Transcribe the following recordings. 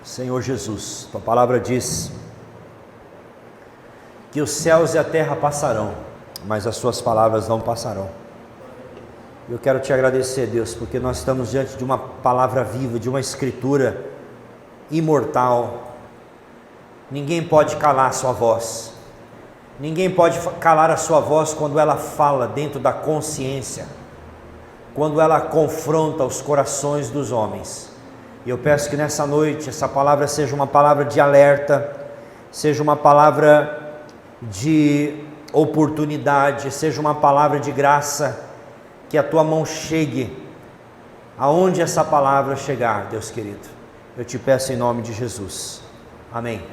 Senhor Jesus, tua palavra diz que os céus e a terra passarão, mas as suas palavras não passarão. Eu quero te agradecer, Deus, porque nós estamos diante de uma palavra viva, de uma escritura imortal. Ninguém pode calar a sua voz, ninguém pode calar a sua voz quando ela fala dentro da consciência, quando ela confronta os corações dos homens. E eu peço que nessa noite essa palavra seja uma palavra de alerta, seja uma palavra de oportunidade, seja uma palavra de graça, que a tua mão chegue aonde essa palavra chegar, Deus querido. Eu te peço em nome de Jesus. Amém.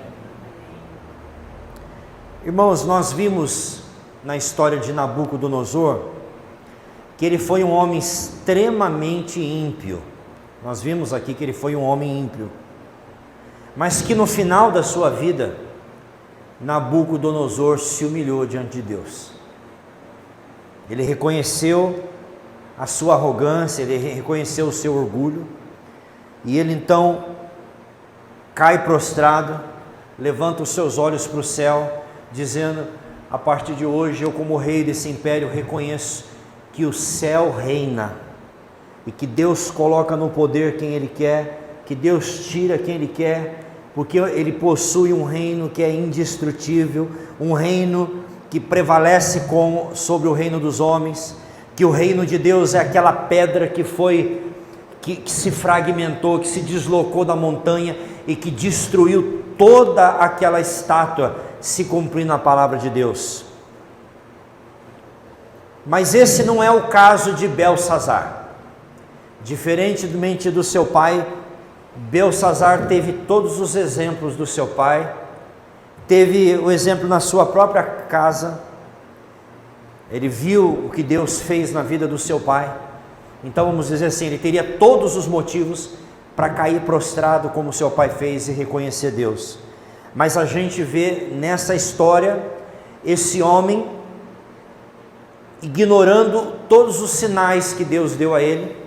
Irmãos, nós vimos na história de Nabucodonosor que ele foi um homem extremamente ímpio. Nós vimos aqui que ele foi um homem ímpio, mas que no final da sua vida, Nabucodonosor se humilhou diante de Deus. Ele reconheceu a sua arrogância, ele reconheceu o seu orgulho, e ele então cai prostrado, levanta os seus olhos para o céu, dizendo: a partir de hoje eu, como rei desse império, reconheço que o céu reina, e que Deus coloca no poder quem Ele quer, que Deus tira quem Ele quer, porque Ele possui um reino que é indestrutível, um reino que prevalece sobre o reino dos homens, que o reino de Deus é aquela pedra que se fragmentou, que se deslocou da montanha e que destruiu toda aquela estátua, se cumprindo a palavra de Deus. Mas esse não é o caso de Belsazar. Diferentemente do seu pai, Belsazar teve todos os exemplos do seu pai, teve o exemplo na sua própria casa, ele viu o que Deus fez na vida do seu pai. Então vamos dizer assim, ele teria todos os motivos para cair prostrado como seu pai fez e reconhecer Deus. Mas a gente vê nessa história esse homem ignorando todos os sinais que Deus deu a ele,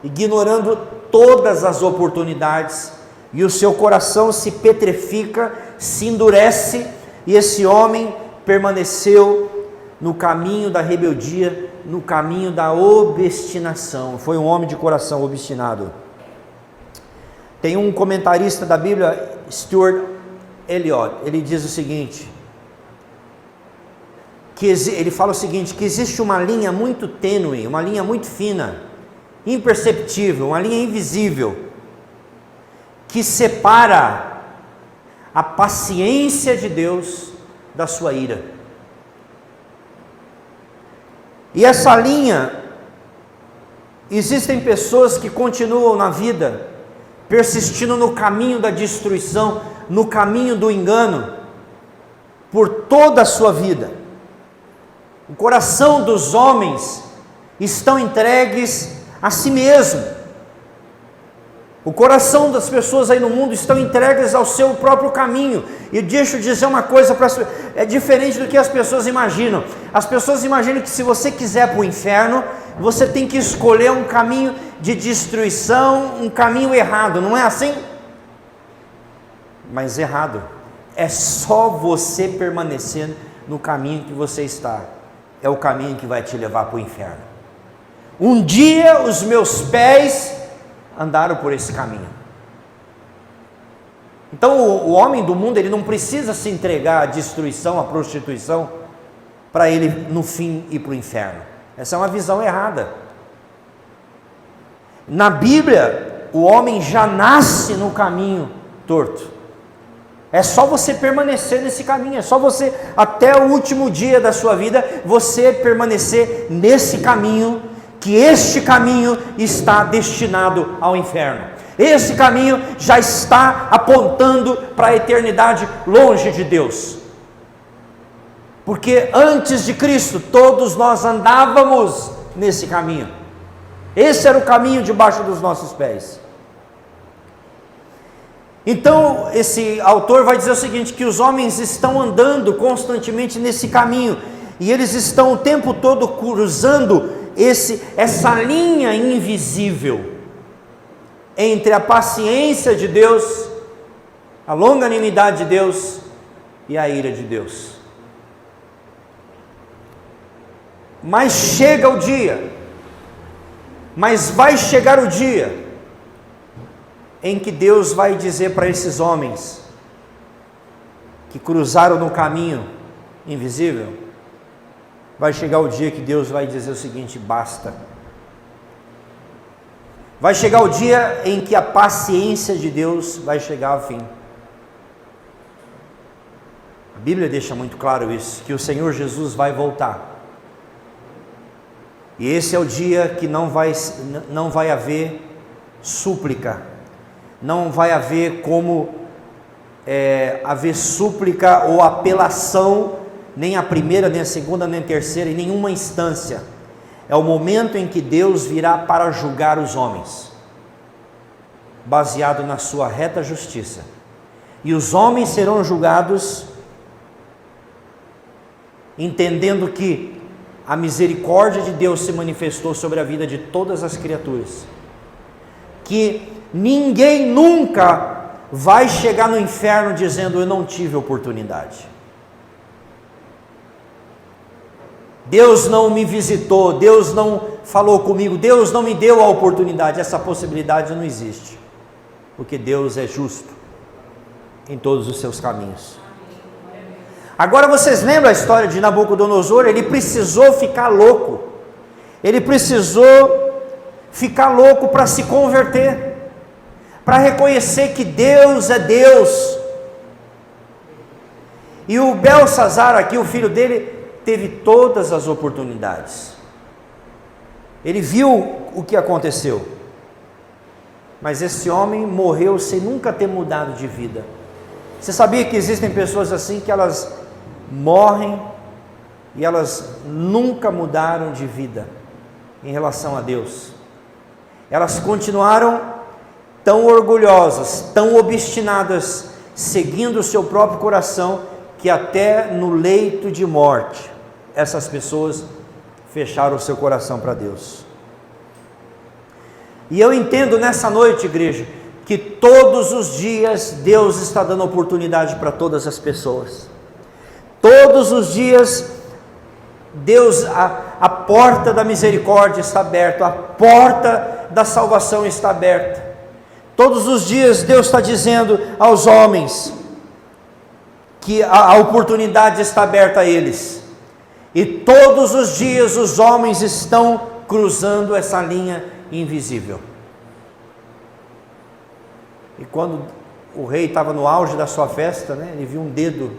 ignorando todas as oportunidades, e o seu coração se petrifica, se endurece, e esse homem permaneceu no caminho da rebeldia, no caminho da obstinação. Foi um homem de coração obstinado. Tem um comentarista da Bíblia, Stuart Eliot, ele diz o seguinte, ele fala o seguinte, que existe uma linha muito tênue, uma linha muito fina, imperceptível, uma linha invisível, que separa a paciência de Deus da sua ira. E essa linha, existem pessoas que continuam na vida, persistindo no caminho da destruição, no caminho do engano, por toda a sua vida. O coração dos homens estão entregues a si mesmo. O coração das pessoas aí no mundo estão entregues ao seu próprio caminho. E deixa eu dizer uma coisa, é diferente do que as pessoas imaginam. As pessoas imaginam que se você quiser para o inferno, você tem que escolher um caminho de destruição, um caminho errado, não é assim? Mas errado. É só você permanecer no caminho que você está. É o caminho que vai te levar para o inferno. Um dia os meus pés andaram por esse caminho. Então o homem do mundo, ele não precisa se entregar à destruição, à prostituição, para ele no fim ir para o inferno. Essa é uma visão errada. Na Bíblia, o homem já nasce no caminho torto. É só você permanecer nesse caminho, é só você, até o último dia da sua vida, você permanecer nesse caminho, que este caminho está destinado ao inferno. Esse caminho já está apontando para a eternidade longe de Deus. Porque antes de Cristo, todos nós andávamos nesse caminho. Esse era o caminho debaixo dos nossos pés. Então, esse autor vai dizer o seguinte, que os homens estão andando constantemente nesse caminho, e eles estão o tempo todo cruzando essa linha invisível entre a paciência de Deus a longanimidade de Deus e a ira de Deus. Mas chega o dia, mas vai chegar o dia em que Deus vai dizer para esses homens que cruzaram no caminho invisível, vai chegar o dia que Deus vai dizer o seguinte: basta. Vai chegar o dia em que a paciência de Deus vai chegar ao fim. A Bíblia deixa muito claro isso, que o Senhor Jesus vai voltar. E esse é o dia que não vai haver súplica, não vai haver como haver súplica ou apelação, nem a primeira, nem a segunda, nem a terceira, em nenhuma instância. É o momento em que Deus virá para julgar os homens, baseado na sua reta justiça. E os homens serão julgados entendendo que a misericórdia de Deus se manifestou sobre a vida de todas as criaturas, que ninguém nunca vai chegar no inferno dizendo: eu não tive oportunidade, Deus não me visitou, Deus não falou comigo, Deus não me deu a oportunidade. Essa possibilidade não existe, porque Deus é justo em todos os seus caminhos. Agora vocês lembram a história de Nabucodonosor? Ele precisou ficar louco, ele precisou ficar louco para se converter, para reconhecer que Deus é Deus. E o Belsazar aqui, o filho dele, teve todas as oportunidades, ele viu o que aconteceu, mas esse homem morreu sem nunca ter mudado de vida. Você sabia que existem pessoas assim, que elas morrem e elas nunca mudaram de vida em relação a Deus? Elas continuaram tão orgulhosas, tão obstinadas, seguindo o seu próprio coração, que até no leito de morte, essas pessoas fecharam o seu coração para Deus. E eu entendo nessa noite, igreja, que todos os dias Deus está dando oportunidade para todas as pessoas. Todos os dias Deus, a porta da misericórdia está aberta, a porta da salvação está aberta. Todos os dias Deus está dizendo aos homens que a oportunidade está aberta a eles. E todos os dias os homens estão cruzando essa linha invisível. E quando o rei estava no auge da sua festa, ele viu um dedo,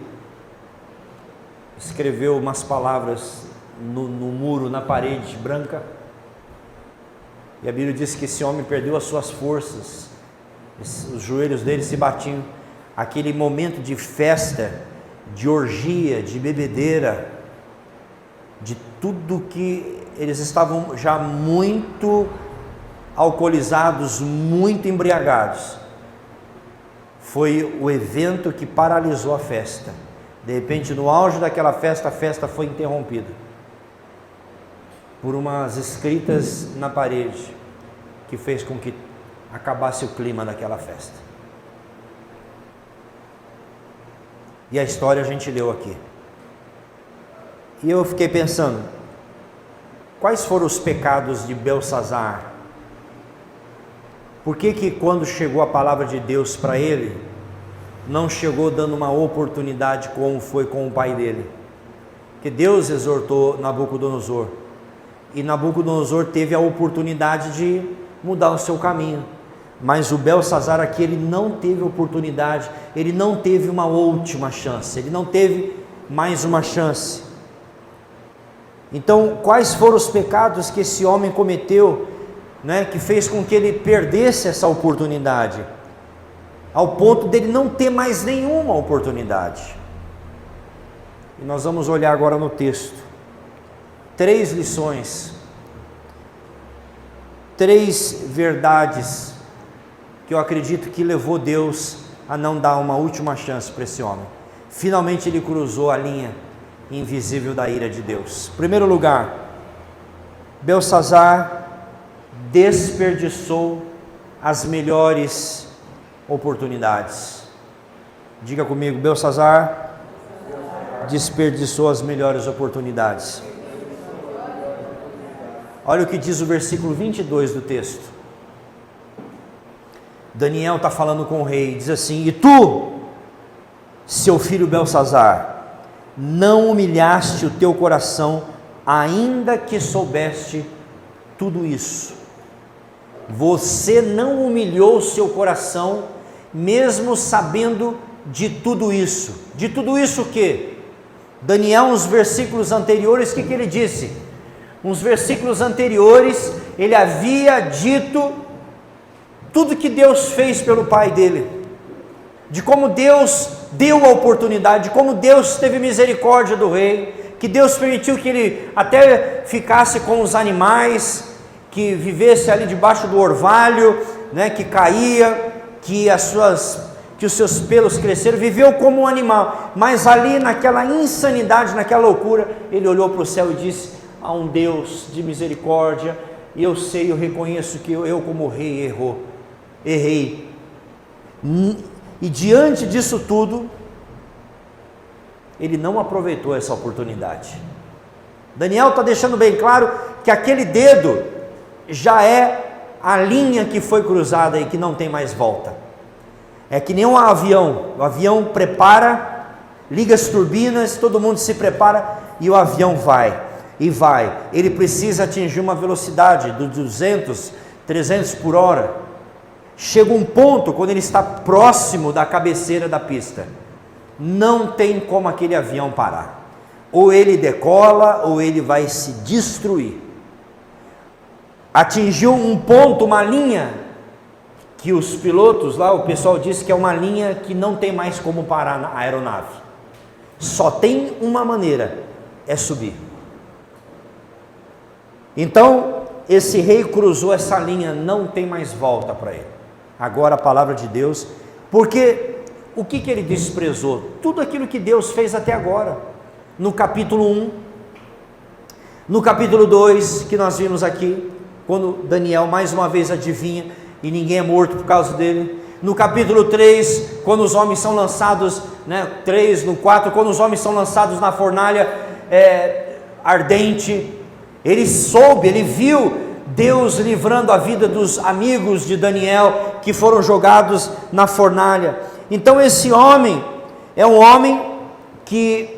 escreveu umas palavras no muro, na parede branca. E a Bíblia diz que esse homem perdeu as suas forças, os joelhos dele se batiam. Aquele momento de festa, de orgia, de bebedeira, de tudo que eles estavam já muito alcoolizados, muito embriagados. Foi o evento que paralisou a festa. De repente, no auge daquela festa, a festa foi interrompida por umas escritas na parede, que fez com que acabasse o clima daquela festa. E a história a gente leu aqui. E eu fiquei pensando, quais foram os pecados de Belsazar? Por que quando chegou a palavra de Deus para ele, não chegou dando uma oportunidade como foi com o pai dele? Que Deus exortou Nabucodonosor, e Nabucodonosor teve a oportunidade de mudar o seu caminho, mas o Belsazar aqui, ele não teve oportunidade, ele não teve uma última chance, ele não teve mais uma chance. Então, quais foram os pecados que esse homem cometeu, que fez com que ele perdesse essa oportunidade, ao ponto dele não ter mais nenhuma oportunidade? E nós vamos olhar agora no texto 3 lições, 3 verdades que eu acredito que levou Deus a não dar uma última chance para esse homem. Finalmente ele cruzou a linha invisível da ira de Deus. Em primeiro lugar, Belsazar desperdiçou as melhores oportunidades. Diga comigo, Belsazar desperdiçou as melhores oportunidades. Olha o que diz o versículo 22 do texto. Daniel está falando com o rei, diz assim: e tu, seu filho Belsazar, não humilhaste o teu coração, ainda que soubeste tudo isso. Você não humilhou o seu coração, mesmo sabendo de tudo isso. De tudo isso o quê? Daniel, uns versículos anteriores, o que ele disse? Uns versículos anteriores, ele havia dito tudo que Deus fez pelo pai dele, de como Deus deu a oportunidade, de como Deus teve misericórdia do rei, que Deus permitiu que ele até ficasse com os animais, que vivesse ali debaixo do orvalho, né, que caía, que os seus pelos cresceram, viveu como um animal, mas ali naquela insanidade, naquela loucura, ele olhou para o céu e disse: há um Deus de misericórdia, e eu sei, eu reconheço que eu como rei errei, e diante disso tudo, ele não aproveitou essa oportunidade. Daniel está deixando bem claro que aquele dedo já é a linha que foi cruzada e que não tem mais volta. É que nem um avião, o avião prepara, liga as turbinas, todo mundo se prepara e o avião vai, ele precisa atingir uma velocidade de 200, 300 por hora, chega um ponto, quando ele está próximo da cabeceira da pista, não tem como aquele avião parar, ou ele decola, ou ele vai se destruir. Atingiu um ponto, uma linha, que os pilotos lá, o pessoal diz que é uma linha que não tem mais como parar na aeronave, só tem uma maneira, é subir. Então, esse rei cruzou essa linha, não tem mais volta para ele. Agora a palavra de Deus, porque o que ele desprezou? Tudo aquilo que Deus fez até agora, no capítulo 1, no capítulo 2, que nós vimos aqui, quando Daniel mais uma vez adivinha, e ninguém é morto por causa dele. No capítulo 3, quando os homens são lançados, 3, no 4, quando os homens são lançados na fornalha ardente, ele soube, ele viu Deus livrando a vida dos amigos de Daniel, que foram jogados na fornalha. Então esse homem, é um homem que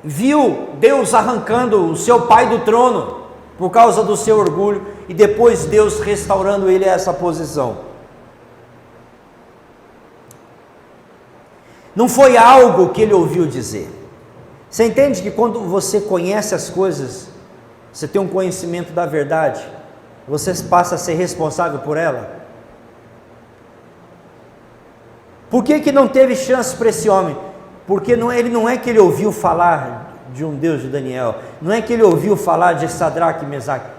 viu Deus arrancando o seu pai do trono, por causa do seu orgulho, e depois Deus restaurando ele a essa posição. Não foi algo que ele ouviu dizer. Você entende que quando você conhece as coisas, você tem um conhecimento da verdade, você passa a ser responsável por ela? Por que não teve chance para esse homem? Porque ele não é que ele ouviu falar de um Deus de Daniel, não é que ele ouviu falar de Sadraque e Mesaque.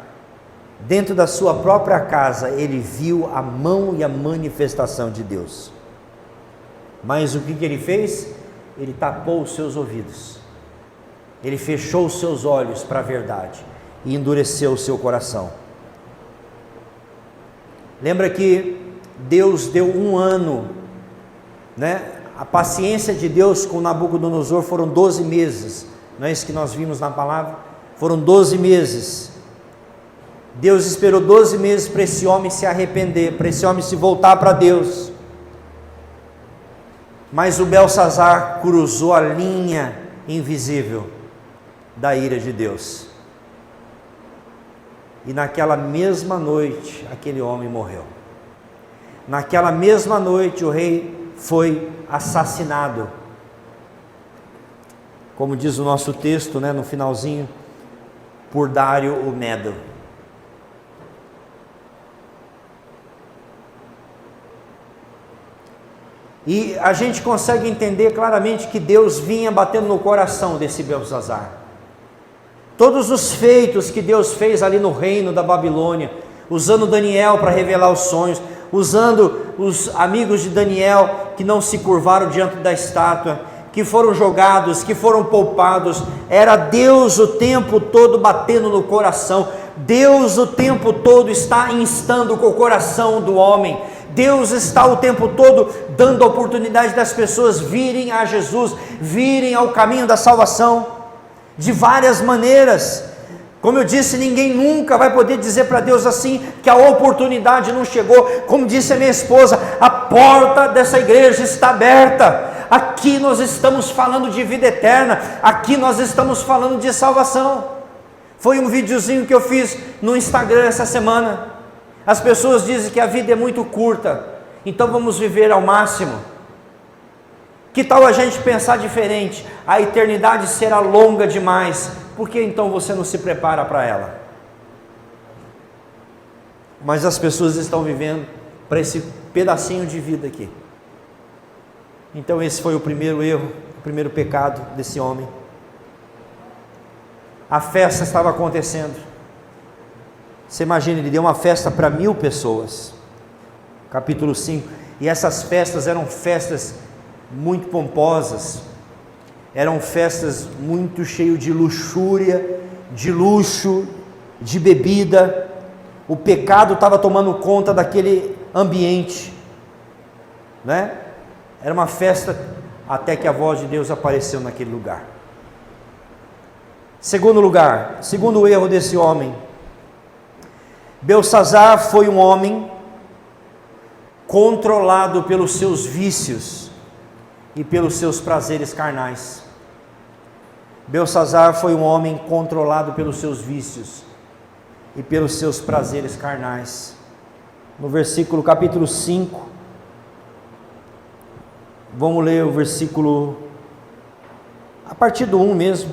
Dentro da sua própria casa, ele viu a mão e a manifestação de Deus. Mas o que ele fez? Ele tapou os seus ouvidos, ele fechou os seus olhos para a verdade, e endureceu o seu coração. Lembra que Deus deu 1 ano, a paciência de Deus com Nabucodonosor foram 12 meses, não é isso que nós vimos na palavra? Foram 12 meses, Deus esperou 12 meses para esse homem se arrepender, para esse homem se voltar para Deus, mas o Belsazar cruzou a linha invisível da ira de Deus, e naquela mesma noite, aquele homem morreu. Naquela mesma noite, o rei foi assassinado, como diz o nosso texto, no finalzinho, por Dário o Medo. E a gente consegue entender claramente que Deus vinha batendo no coração desse Belsazar. Todos os feitos que Deus fez ali no reino da Babilônia, usando Daniel para revelar os sonhos, usando os amigos de Daniel que não se curvaram diante da estátua, que foram jogados, que foram poupados, era Deus o tempo todo batendo no coração. Deus o tempo todo está instando com o coração do homem. Deus está o tempo todo dando a oportunidade das pessoas virem a Jesus, virem ao caminho da salvação, de várias maneiras. Como eu disse, ninguém nunca vai poder dizer para Deus assim, que a oportunidade não chegou. Como disse a minha esposa, a porta dessa igreja está aberta. Aqui nós estamos falando de vida eterna, aqui nós estamos falando de salvação. Foi um videozinho que eu fiz no Instagram essa semana. As pessoas dizem que a vida é muito curta, então vamos viver ao máximo. Que tal a gente pensar diferente? A eternidade será longa demais, por que então você não se prepara para ela? Mas as pessoas estão vivendo para esse pedacinho de vida aqui. Então esse foi o primeiro erro, o primeiro pecado desse homem. A festa estava acontecendo. Você imagina, ele deu uma festa para 1000 pessoas. Capítulo 5. E essas festas eram festas muito pomposas. Eram festas muito cheias de luxúria, de luxo, de bebida. O pecado estava tomando conta daquele ambiente, né? Era uma festa até que a voz de Deus apareceu naquele lugar. Segundo lugar, segundo erro desse homem, Belsazar foi um homem controlado pelos seus vícios e pelos seus prazeres carnais. Belsazar foi um homem controlado pelos seus vícios e pelos seus prazeres carnais. No versículo, capítulo 5, vamos ler o versículo, a partir do 1 mesmo.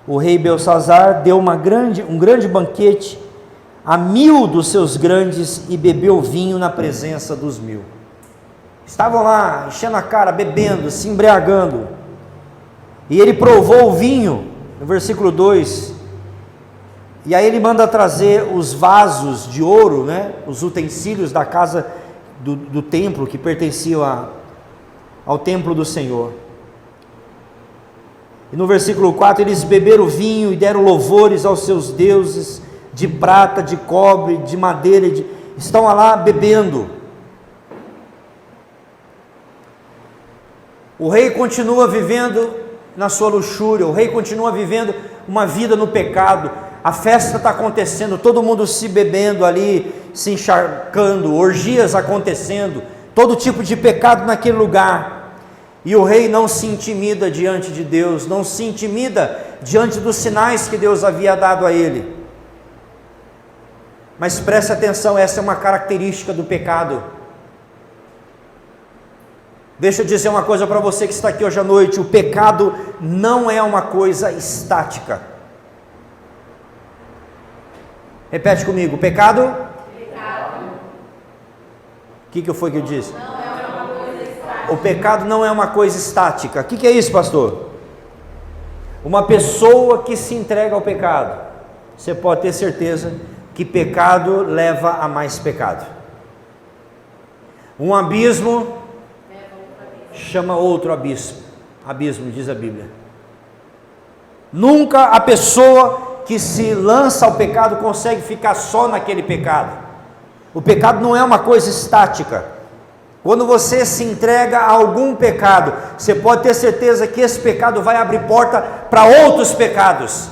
O rei Belsazar deu um grande banquete a 1000 dos seus grandes e bebeu vinho na presença dos 1000. Estavam lá enchendo a cara, bebendo, se embriagando. E ele provou o vinho, no versículo 2. E aí ele manda trazer os vasos de ouro, né? Os utensílios da casa do templo, que pertenciam ao templo do Senhor. E no versículo 4, eles beberam o vinho e deram louvores aos seus deuses, de prata, de cobre, de madeira, estão lá bebendo. O rei continua vivendo na sua luxúria, o rei continua vivendo uma vida no pecado. A festa está acontecendo, todo mundo se bebendo ali, se encharcando, orgias acontecendo, todo tipo de pecado naquele lugar. E o rei não se intimida diante de Deus, não se intimida diante dos sinais que Deus havia dado a ele. Mas preste atenção, essa é uma característica do pecado. Deixa eu dizer uma coisa para você que está aqui hoje à noite: o pecado não é uma coisa estática. Repete comigo: o pecado? O que foi que eu disse? Não é uma coisa estática. O pecado não é uma coisa estática. O que é isso, pastor? Uma pessoa que se entrega ao pecado, você pode ter certeza que pecado leva a mais pecado. Um abismo chama outro abismo. Abismo, diz a Bíblia. Nunca a pessoa que se lança ao pecado consegue ficar só naquele pecado. O pecado não é uma coisa estática. Quando você se entrega a algum pecado, você pode ter certeza que esse pecado vai abrir porta para outros pecados.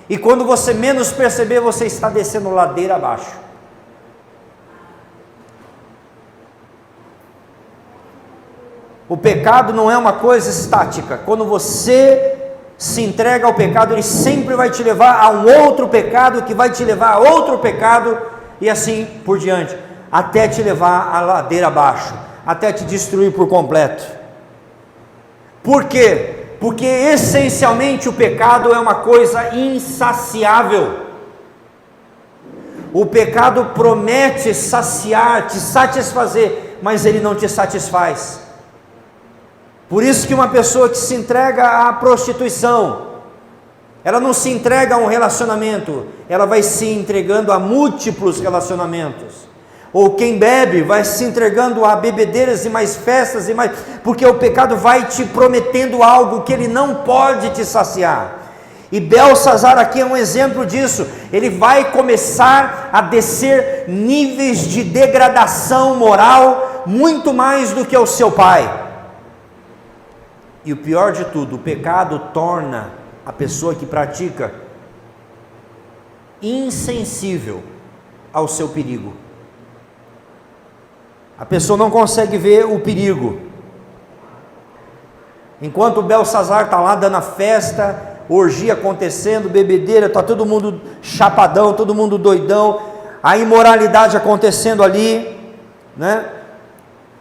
E quando você menos perceber, você está descendo ladeira abaixo. O pecado não é uma coisa estática. Quando você se entrega ao pecado, ele sempre vai te levar a um outro pecado, que vai te levar a outro pecado, e assim por diante, até te levar a ladeira abaixo, até te destruir por completo. Por quê? Porque essencialmente o pecado é uma coisa insaciável. O pecado promete saciar, te satisfazer, mas ele não te satisfaz. Por isso que uma pessoa que se entrega à prostituição, ela não se entrega a um relacionamento, ela vai se entregando a múltiplos relacionamentos. Ou quem bebe vai se entregando a bebedeiras e mais festas e mais, porque o pecado vai te prometendo algo que ele não pode te saciar. E Belsazar aqui é um exemplo disso. Ele vai começar a descer níveis de degradação moral, muito mais do que o seu pai. E o pior de tudo, o pecado torna a pessoa que pratica insensível ao seu perigo. A pessoa não consegue ver o perigo. Enquanto o Belsazar está lá dando a festa, orgia acontecendo, bebedeira, está todo mundo chapadão, todo mundo doidão, a imoralidade acontecendo ali, né?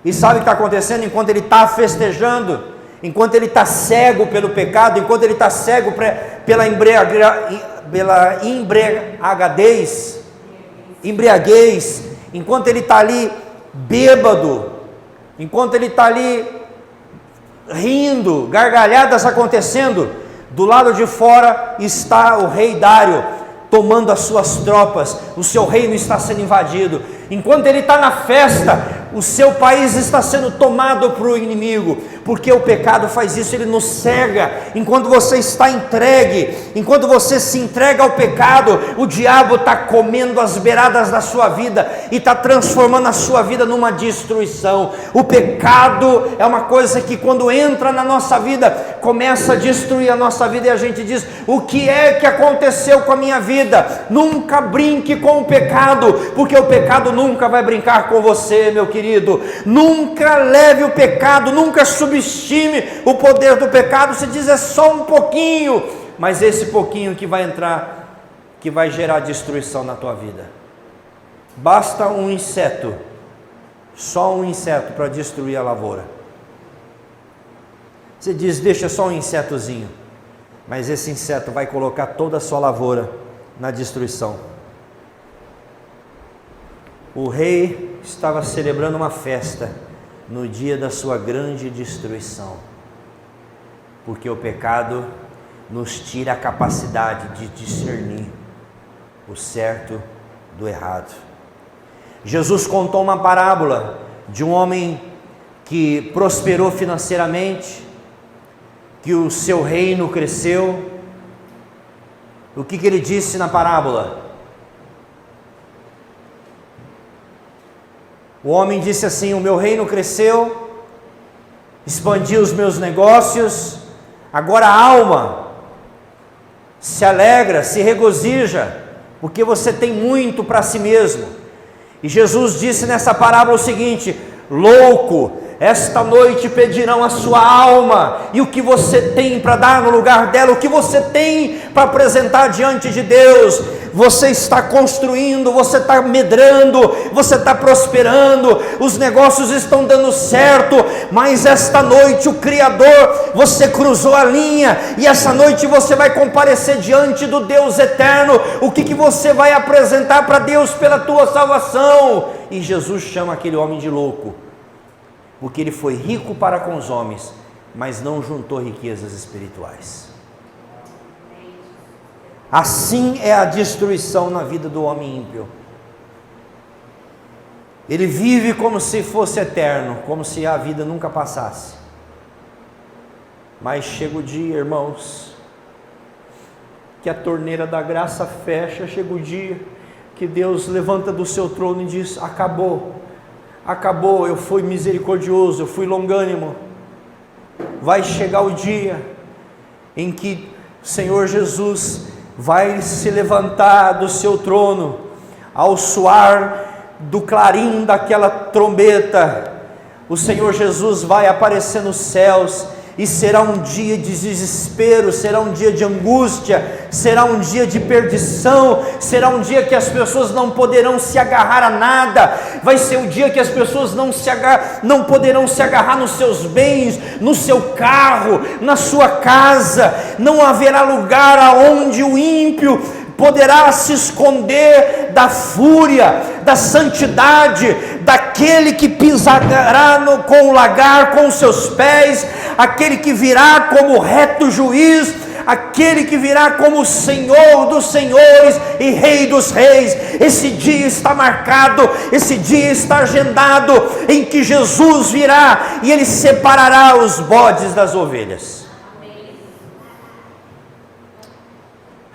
E sabe o que está acontecendo? Enquanto ele está festejando, enquanto ele está cego pelo pecado, enquanto ele está cego pela embriaguez, enquanto ele está ali bêbado, enquanto ele está ali rindo, gargalhadas acontecendo, do lado de fora está o rei Dário tomando as suas tropas, o seu reino está sendo invadido. Enquanto ele está na festa, o seu país está sendo tomado por um inimigo, porque o pecado faz isso, ele nos cega. Enquanto você está entregue, enquanto você se entrega ao pecado, o diabo está comendo as beiradas da sua vida e está transformando a sua vida numa destruição. O pecado é uma coisa que quando entra na nossa vida, começa a destruir a nossa vida, e a gente diz: o que é que aconteceu com a minha vida? Nunca brinque com o pecado, porque o pecado nunca vai brincar com você, meu querido. Nunca leve o pecado, nunca subestime o poder do pecado. Você diz: é só um pouquinho, mas esse pouquinho que vai entrar, que vai gerar destruição na tua vida. Basta um inseto, só um inseto para destruir a lavoura. Você diz: deixa só um insetozinho, mas esse inseto vai colocar toda a sua lavoura na destruição. O rei estava celebrando uma festa no dia da sua grande destruição, porque o pecado nos tira a capacidade de discernir o certo do errado. Jesus contou uma parábola de um homem que prosperou financeiramente, que o seu reino cresceu. O que ele disse na parábola? O homem disse assim: o meu reino cresceu, expandiu os meus negócios, agora a alma se alegra, se regozija, porque você tem muito para si mesmo. E Jesus disse nessa parábola o seguinte: louco, esta noite pedirão a sua alma, e o que você tem para dar no lugar dela, o que você tem para apresentar diante de Deus. Você está construindo, você está medrando, você está prosperando, os negócios estão dando certo, mas esta noite o Criador, você cruzou a linha, e essa noite você vai comparecer diante do Deus eterno. O que você vai apresentar para Deus pela tua salvação? E Jesus chama aquele homem de louco, porque ele foi rico para com os homens, mas não juntou riquezas espirituais. Assim é a destruição na vida do homem ímpio. Ele vive como se fosse eterno, como se a vida nunca passasse. Mas chega o dia, irmãos, que a torneira da graça fecha. Chega o dia que Deus levanta do seu trono e diz: acabou, acabou, eu fui misericordioso, eu fui longânimo. Vai chegar o dia em que o Senhor Jesus vai se levantar do seu trono, ao soar do clarim daquela trombeta. O Senhor Jesus vai aparecer nos céus, e será um dia de desespero, será um dia de angústia, será um dia de perdição, será um dia que as pessoas não poderão se agarrar a nada. Vai ser o dia que as pessoas não poderão se agarrar nos seus bens, no seu carro, na sua casa. Não haverá lugar aonde o ímpio poderá se esconder da fúria, da santidade, daquele que pisará com o lagar com os seus pés, aquele que virá como reto juiz, aquele que virá como Senhor dos senhores e Rei dos reis. Esse dia está marcado, esse dia está agendado, em que Jesus virá e ele separará os bodes das ovelhas.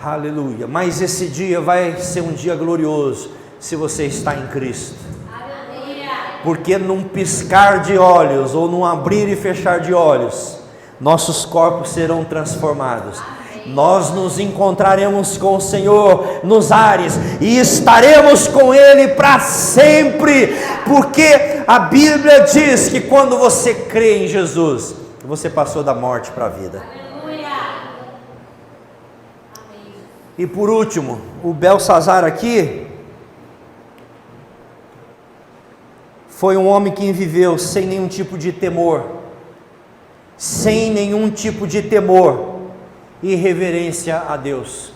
Aleluia. Mas esse dia vai ser um dia glorioso se você está em Cristo. Aleluia. porque num piscar de olhos, ou num abrir e fechar de olhos, nossos corpos serão transformados. Nós nos encontraremos com o Senhor nos ares e estaremos com Ele para sempre, porque a Bíblia diz que quando você crê em Jesus, você passou da morte para a vida. E por último, o Belsazar aqui foi um homem que viveu sem nenhum tipo de temor, sem nenhum tipo de temor e reverência a Deus.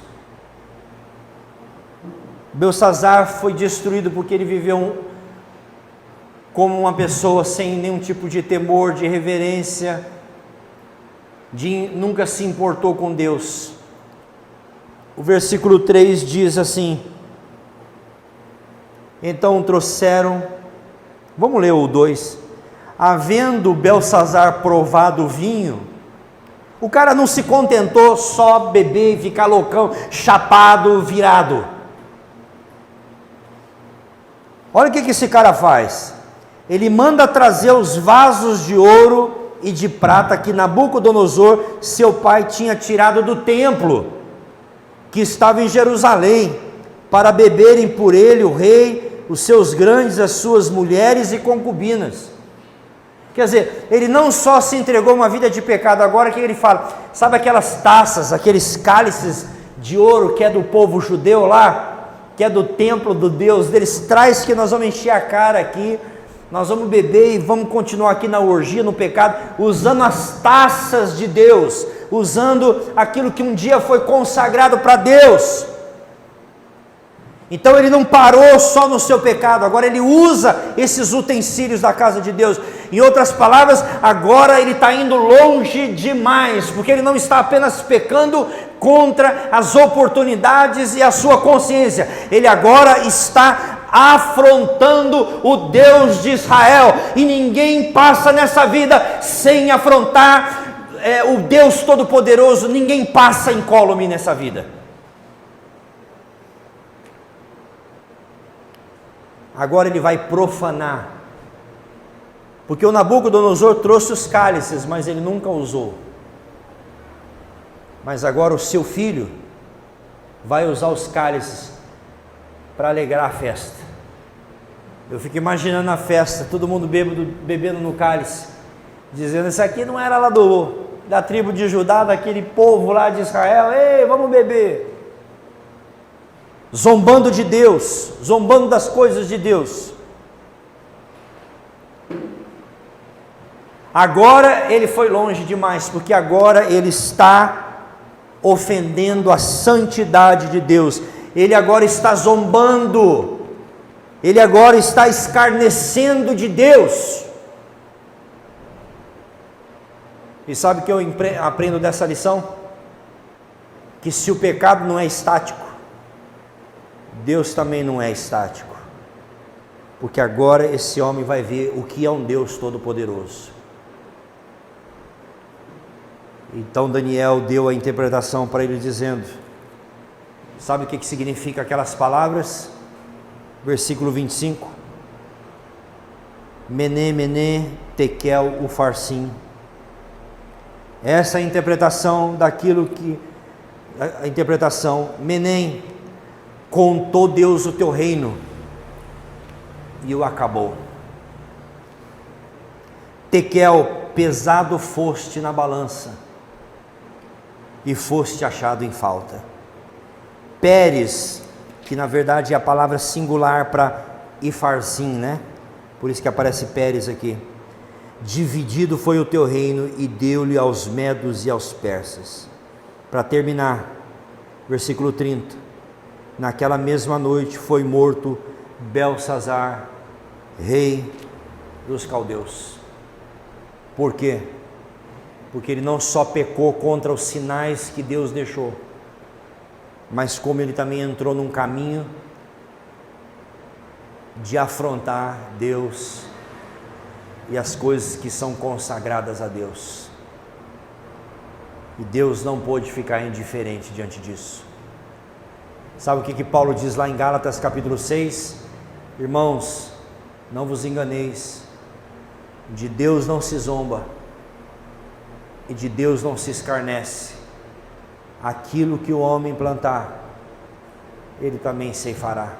Belsazar foi destruído porque ele viveu como uma pessoa sem nenhum tipo de temor, de reverência, nunca se importou com Deus. O versículo 3 diz assim: então trouxeram, vamos ler o 2, havendo Belsazar provado o vinho, o cara não se contentou só beber e ficar loucão, chapado, virado. Olha o que esse cara faz. Ele manda trazer os vasos de ouro e de prata que Nabucodonosor, seu pai, tinha tirado do templo, que estava em Jerusalém, para beberem por ele o rei, os seus grandes, as suas mulheres e concubinas. Quer dizer, ele não só se entregou a uma vida de pecado, agora que ele fala, sabe aquelas taças, aqueles cálices de ouro que é do povo judeu lá, que é do templo do Deus deles, traz que nós vamos encher a cara aqui, nós vamos beber e vamos continuar aqui na orgia, no pecado, usando as taças de Deus, usando aquilo que um dia foi consagrado para Deus. Então ele não parou só no seu pecado, agora ele usa esses utensílios da casa de Deus. Em outras palavras, agora ele está indo longe demais, porque ele não está apenas pecando contra as oportunidades e a sua consciência, ele agora está afrontando o Deus de Israel, e ninguém passa nessa vida sem afrontar o Deus Todo-Poderoso, ninguém passa incólume nessa vida. Agora ele vai profanar, porque o Nabucodonosor trouxe os cálices, mas ele nunca usou. Mas agora o seu filho vai usar os cálices para alegrar a festa. Eu fico imaginando a festa, todo mundo bebendo no cálice, dizendo, isso aqui não era lá da tribo de Judá, daquele povo lá de Israel, ei, vamos beber. Zombando de Deus, zombando das coisas de Deus. Agora ele foi longe demais, porque agora ele está ofendendo a santidade de Deus, ele agora está zombando, ele agora está escarnecendo de Deus. E sabe o que eu aprendo dessa lição? Que se o pecado não é estático, Deus também não é estático, porque agora esse homem vai ver o que é um Deus Todo-Poderoso. Então Daniel deu a interpretação para ele dizendo, sabe o que significa aquelas palavras? Versículo 25, Mené, Mené, Tekel, Ufarsim. Essa é a interpretação daquilo que, a interpretação, Menem, contou Deus o teu reino e o acabou. Tekel, pesado foste na balança e foste achado em falta. Pérez, que na verdade é a palavra singular para Ifarsim, né? Por isso que aparece Pérez aqui. Dividido foi o teu reino e deu-lhe aos medos e aos persas. Para terminar, versículo 30. Naquela mesma noite foi morto Belsazar, rei dos caldeus. Por quê? Porque ele não só pecou contra os sinais que Deus deixou, mas como ele também entrou num caminho de afrontar Deus e as coisas que são consagradas a Deus. E Deus não pôde ficar indiferente diante disso. Sabe o que Paulo diz lá em Gálatas capítulo 6? Irmãos, Não vos enganeis, de Deus não se zomba, e de Deus não se escarnece. Aquilo que o homem plantar, ele também ceifará.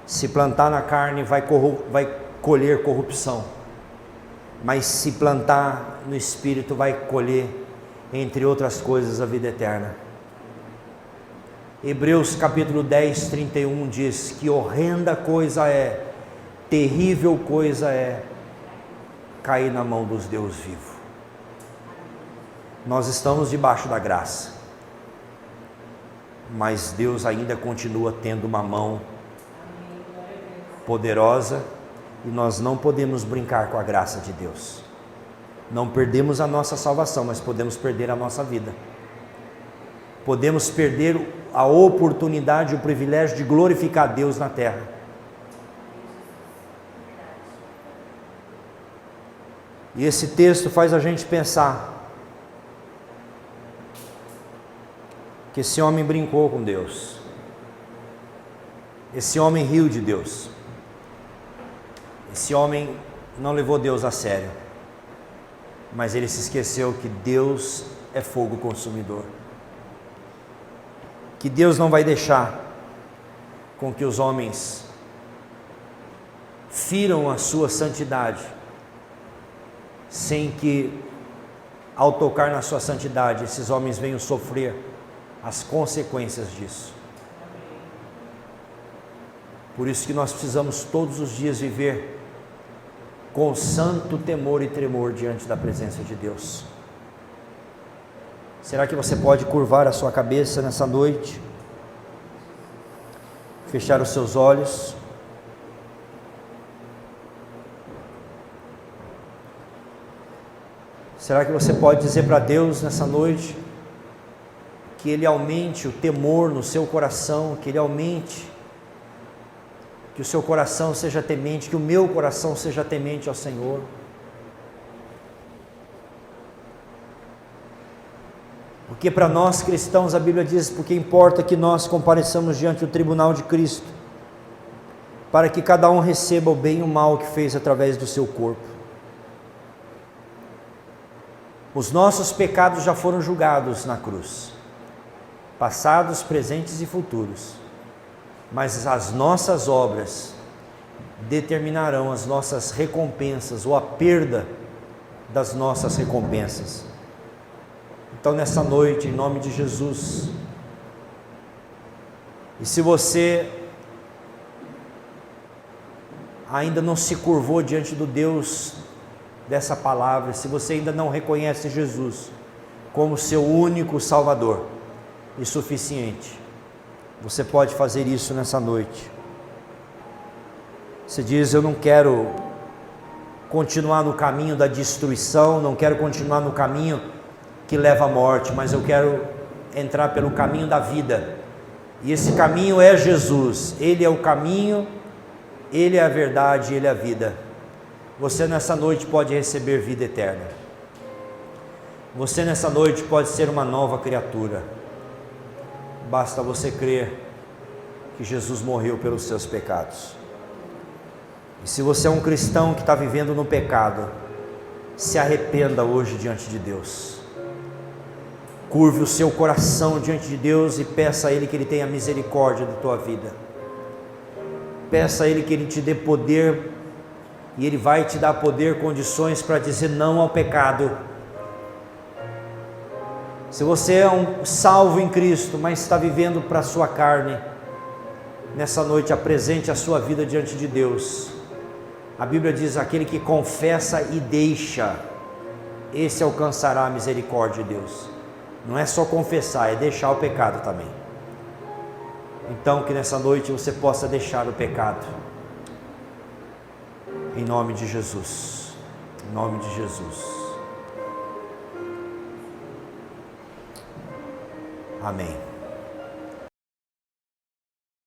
Se plantar na carne, vai colher corrupção, mas se plantar no Espírito, vai colher, entre outras coisas, a vida eterna. Hebreus capítulo 10, 31 diz que horrenda coisa é, terrível coisa é, cair na mão dos Deus vivo. Nós estamos debaixo da graça, mas Deus ainda continua tendo uma mão poderosa, e nós não podemos brincar com a graça de Deus. Não perdemos a nossa salvação, mas podemos perder a nossa vida. Podemos perder a oportunidade, o privilégio de glorificar Deus na terra. E esse texto faz a gente pensar que esse homem brincou com Deus. Esse homem riu de Deus. Esse homem não levou Deus a sério, mas ele se esqueceu que Deus é fogo consumidor, que Deus não vai deixar com que os homens firam a sua santidade, sem que, ao tocar na sua santidade, esses homens venham sofrer as consequências disso. Por isso que nós precisamos todos os dias viver com santo temor e tremor diante da presença de Deus. Será que você pode curvar a sua cabeça nessa noite? Fechar os seus olhos? Será que você pode dizer para Deus nessa noite que Ele aumente o temor no seu coração, que Ele aumente, que o seu coração seja temente, que o meu coração seja temente ao Senhor? Porque para nós cristãos, a Bíblia diz, porque importa que nós compareçamos diante do tribunal de Cristo, para que cada um receba o bem e o mal que fez através do seu corpo. Os nossos pecados já foram julgados na cruz, passados, presentes e futuros, mas as nossas obras determinarão as nossas recompensas, ou a perda das nossas recompensas. Então nessa noite, em nome de Jesus, e se você ainda não se curvou diante do Deus dessa palavra, se você ainda não reconhece Jesus como seu único Salvador e suficiente, você pode fazer isso nessa noite. Você diz: eu não quero continuar no caminho da destruição, não quero continuar no caminho que leva à morte, mas eu quero entrar pelo caminho da vida, e esse caminho é Jesus. Ele é o caminho, Ele é a verdade, Ele é a vida. Você nessa noite pode receber vida eterna. Você nessa noite pode ser uma nova criatura. Basta você crer que Jesus morreu pelos seus pecados. E se você é um cristão que está vivendo no pecado, se arrependa hoje diante de Deus. Curve o seu coração diante de Deus e peça a Ele que Ele tenha misericórdia da tua vida. Peça a Ele que Ele te dê poder, e Ele vai te dar poder, condições para dizer não ao pecado. Se você é um salvo em Cristo, mas está vivendo para a sua carne, nessa noite apresente a sua vida diante de Deus. A Bíblia diz: aquele que confessa e deixa, esse alcançará a misericórdia de Deus. Não é só confessar, é deixar o pecado também. Então que nessa noite você possa deixar o pecado, em nome de Jesus, em nome de Jesus. Amém.